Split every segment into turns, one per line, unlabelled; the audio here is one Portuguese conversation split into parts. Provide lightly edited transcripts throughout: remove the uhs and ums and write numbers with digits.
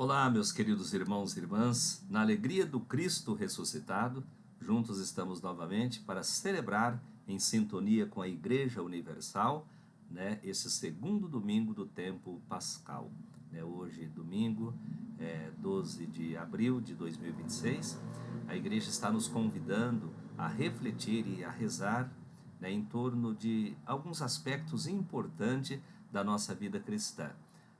Olá, meus queridos irmãos e irmãs, na alegria do Cristo ressuscitado, juntos estamos novamente para celebrar, em sintonia com a Igreja Universal, esse segundo domingo do tempo pascal. Hoje, domingo, 12 de abril de 2026, a Igreja está nos convidando a refletir e a rezar em torno de alguns aspectos importantes da nossa vida cristã.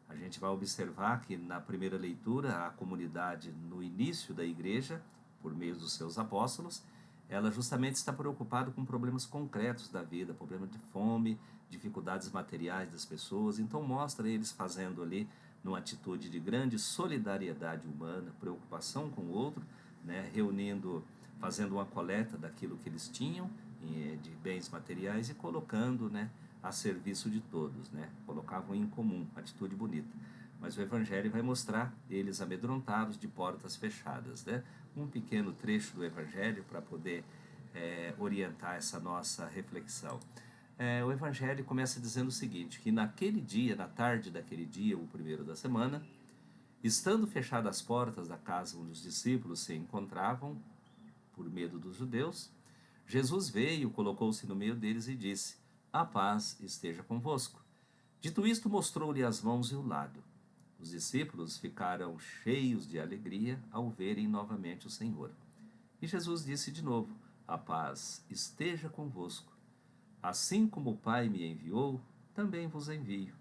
A gente vai observar que na primeira leitura, a comunidade no início da igreja, por meio dos seus apóstolos, ela justamente está preocupada com problemas concretos da vida, problema de fome, dificuldades materiais das pessoas. Então mostra eles fazendo ali, numa atitude de grande solidariedade humana, preocupação com o outro, reunindo, fazendo uma coleta daquilo que eles tinham, de bens materiais, e colocando, a serviço de todos, colocavam em comum, atitude bonita. Mas o Evangelho vai mostrar eles amedrontados de portas fechadas, Um pequeno trecho do Evangelho para poder orientar essa nossa reflexão. O Evangelho começa dizendo o seguinte, que naquele dia, na tarde daquele dia, o primeiro da semana, estando fechadas as portas da casa onde os discípulos se encontravam, por medo dos judeus, Jesus veio, colocou-se no meio deles e disse: "A paz esteja convosco." Dito isto, mostrou-lhe as mãos e o lado. Os discípulos ficaram cheios de alegria ao verem novamente o Senhor. E Jesus disse de novo: "A paz esteja convosco. Assim como o Pai me enviou, também vos envio."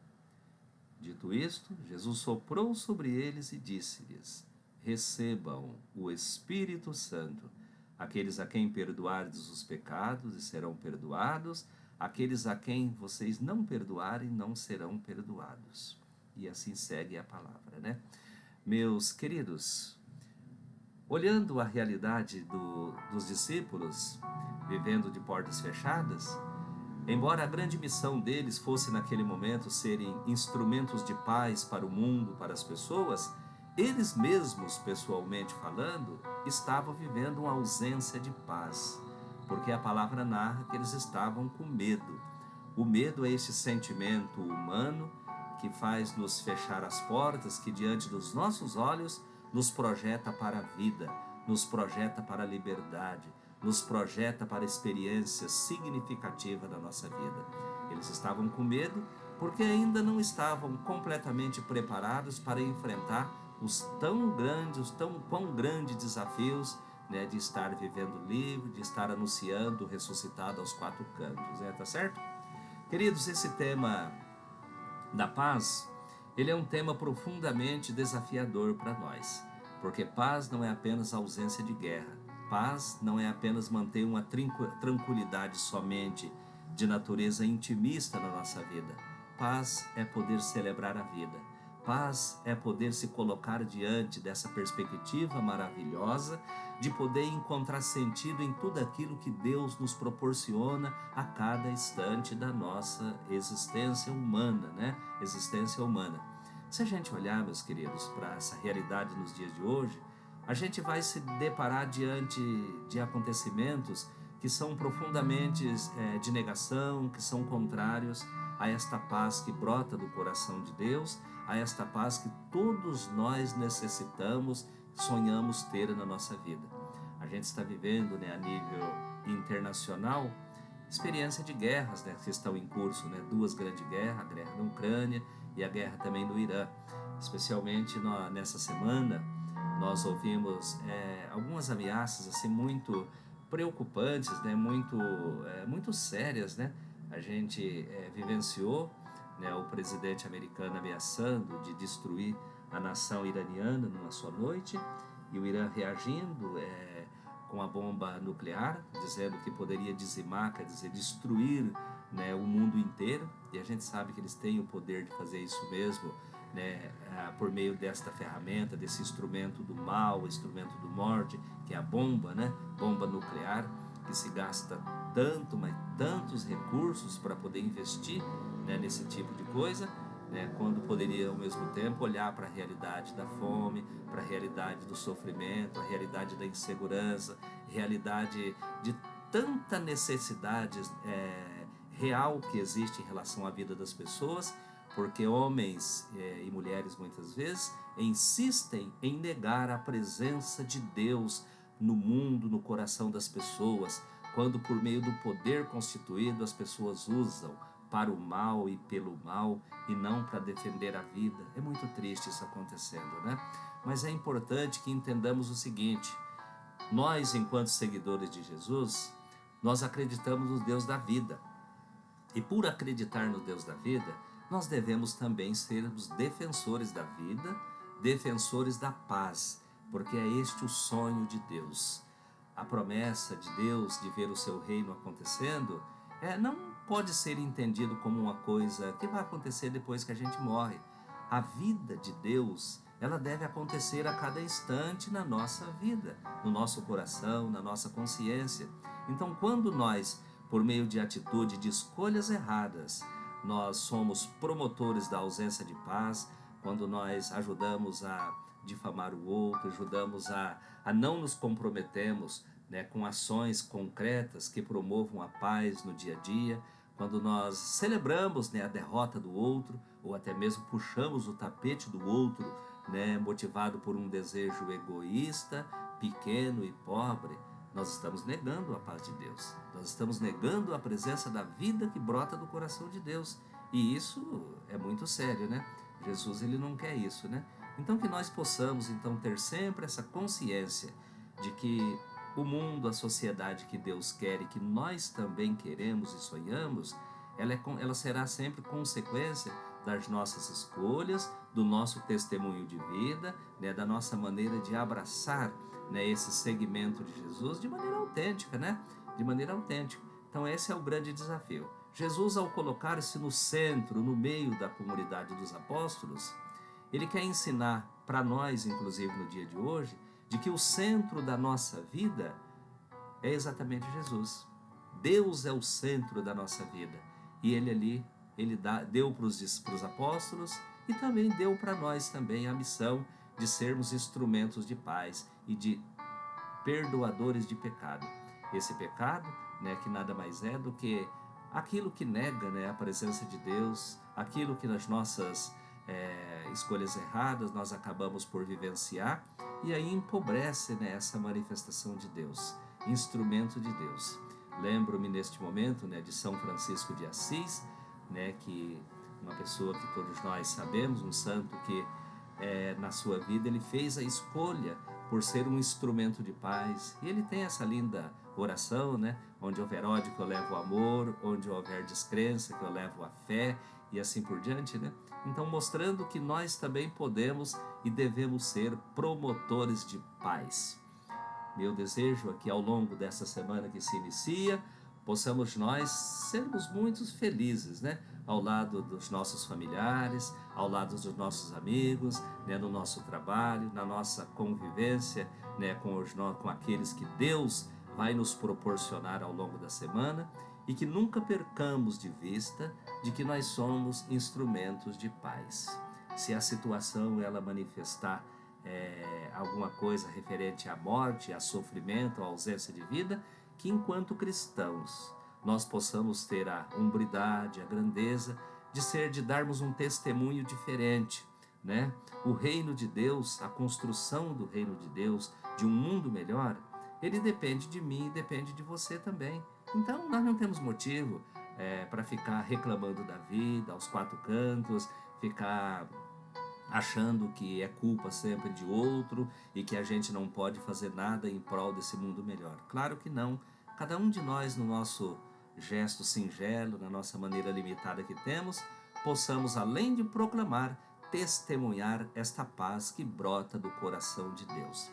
Dito isto, Jesus soprou sobre eles e disse-lhes: "Recebam o Espírito Santo. Aqueles a quem perdoardes os pecados serão perdoados, aqueles a quem vocês não perdoarem não serão perdoados." E assim segue a palavra, Meus queridos, olhando a realidade dos discípulos, vivendo de portas fechadas, embora a grande missão deles fosse naquele momento serem instrumentos de paz para o mundo, para as pessoas, eles mesmos, pessoalmente falando, estavam vivendo uma ausência de paz, porque a palavra narra que eles estavam com medo. O medo é esse sentimento humano que faz nos fechar as portas, que diante dos nossos olhos nos projeta para a vida, nos projeta para a liberdade, nos projeta para a experiência significativa da nossa vida. Eles estavam com medo porque ainda não estavam completamente preparados para enfrentar os quão grandes desafios, de estar vivendo livre, de estar anunciando o ressuscitado aos quatro cantos, tá certo? Queridos, esse tema da paz, ele é um tema profundamente desafiador para nós, porque paz não é apenas ausência de guerra, paz não é apenas manter uma tranquilidade somente de natureza intimista na nossa vida. Paz é poder celebrar a vida. Paz é poder se colocar diante dessa perspectiva maravilhosa de poder encontrar sentido em tudo aquilo que Deus nos proporciona a cada instante da nossa existência humana, Existência humana. Se a gente olhar, meus queridos, para essa realidade nos dias de hoje, a gente vai se deparar diante de acontecimentos que são profundamente de negação, que são contrários a esta paz que brota do coração de Deus, a esta paz que todos nós necessitamos, sonhamos ter na nossa vida. A gente está vivendo, a nível internacional, experiência de guerras, que estão em curso, duas grandes guerras, a guerra na Ucrânia e a guerra também no Irã. Especialmente nessa semana, nós ouvimos algumas ameaças assim muito preocupantes, muito sérias, A gente vivenciou o presidente americano ameaçando de destruir a nação iraniana numa só noite, e o Irã reagindo com a bomba nuclear, dizendo que poderia dizimar, quer dizer, destruir o mundo inteiro. E a gente sabe que eles têm o poder de fazer isso mesmo, por meio desta ferramenta, desse instrumento do mal, instrumento do morte, que é a bomba, bomba nuclear, que se gasta tanto, mas tantos recursos para poder investir nesse tipo de coisa, quando poderia ao mesmo tempo olhar para a realidade da fome, para a realidade do sofrimento, a realidade da insegurança, realidade de tanta necessidade real que existe em relação à vida das pessoas, porque homens e mulheres muitas vezes insistem em negar a presença de Deus no mundo, no coração das pessoas, quando por meio do poder constituído as pessoas usam para o mal e pelo mal e não para defender a vida. É muito triste isso acontecendo, né? Mas é importante que entendamos o seguinte: nós, enquanto seguidores de Jesus, nós acreditamos no Deus da vida. E por acreditar no Deus da vida, nós devemos também ser os defensores da vida, defensores da paz, porque é este o sonho de Deus. A promessa de Deus de ver o seu reino acontecendo não pode ser entendido como uma coisa que vai acontecer depois que a gente morre. A vida de Deus, ela deve acontecer a cada instante na nossa vida, no nosso coração, na nossa consciência. Então, quando nós, por meio de atitude, de escolhas erradas, nós somos promotores da ausência de paz, quando nós ajudamos a difamar o outro, ajudamos a não nos comprometemos, né, com ações concretas que promovam a paz no dia a dia, quando nós celebramos, né, a derrota do outro, ou até mesmo puxamos o tapete do outro, né, motivado por um desejo egoísta, pequeno e pobre, nós estamos negando a paz de Deus. Nós estamos negando a presença da vida que brota do coração de Deus. E isso é muito sério, né? Jesus, ele não quer isso, né? Então que nós possamos então ter sempre essa consciência de que o mundo, a sociedade que Deus quer e que nós também queremos e sonhamos, ela será sempre consequência das nossas escolhas, do nosso testemunho de vida, né, da nossa maneira de abraçar, né, esse segmento de Jesus de maneira autêntica, né? De maneira autêntica. Então esse é o grande desafio. Jesus, ao colocar-se no centro, no meio da comunidade dos apóstolos, ele quer ensinar para nós, inclusive no dia de hoje, de que o centro da nossa vida é exatamente Jesus. Deus é o centro da nossa vida. E ele deu para os apóstolos e também deu para nós também a missão de sermos instrumentos de paz e de perdoadores de pecado. Esse pecado, né, que nada mais é do que aquilo que nega, né, a presença de Deus, aquilo que nas nossas escolhas erradas nós acabamos por vivenciar, e aí empobrece, né, essa manifestação de Deus, instrumento de Deus. Lembro-me neste momento, né, de São Francisco de Assis, né, que uma pessoa que todos nós sabemos, um santo que na sua vida ele fez a escolha por ser um instrumento de paz. E ele tem essa linda oração, né? Onde houver ódio que eu levo o amor, onde houver descrença que eu levo a fé, e assim por diante, né? Então mostrando que nós também podemos e devemos ser promotores de paz. Meu desejo é que ao longo dessa semana que se inicia, possamos nós sermos muito felizes, né? Ao lado dos nossos familiares, ao lado dos nossos amigos, né? No nosso trabalho, na nossa convivência, né? Com aqueles que Deus vai nos proporcionar ao longo da semana, e que nunca percamos de vista de que nós somos instrumentos de paz. Se a situação ela manifestar alguma coisa referente à morte, a sofrimento, à ausência de vida, que enquanto cristãos nós possamos ter a hombridade, a grandeza de darmos um testemunho diferente, né? O reino de Deus, a construção do reino de Deus, de um mundo melhor, ele depende de mim e depende de você também. Então nós não temos motivo para ficar reclamando da vida aos quatro cantos, ficar achando que é culpa sempre de outro e que a gente não pode fazer nada em prol desse mundo melhor. Claro que não. Cada um de nós, no nosso gesto singelo, na nossa maneira limitada que temos, possamos, além de proclamar, testemunhar esta paz que brota do coração de Deus.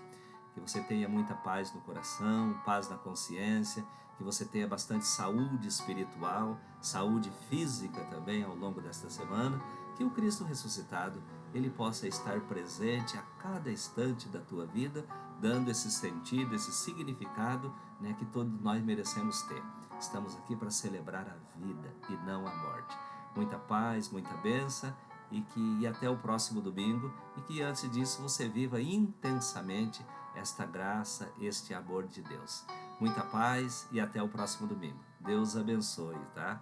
Que você tenha muita paz no coração, paz na consciência, que você tenha bastante saúde espiritual, saúde física também ao longo desta semana, que o Cristo ressuscitado ele possa estar presente a cada instante da tua vida, dando esse sentido, esse significado, né, que todos nós merecemos ter. Estamos aqui para celebrar a vida e não a morte. Muita paz, muita bênção e até o próximo domingo, e que antes disso você viva intensamente esta graça, este amor de Deus. Muita paz e até o próximo domingo. Deus abençoe, tá?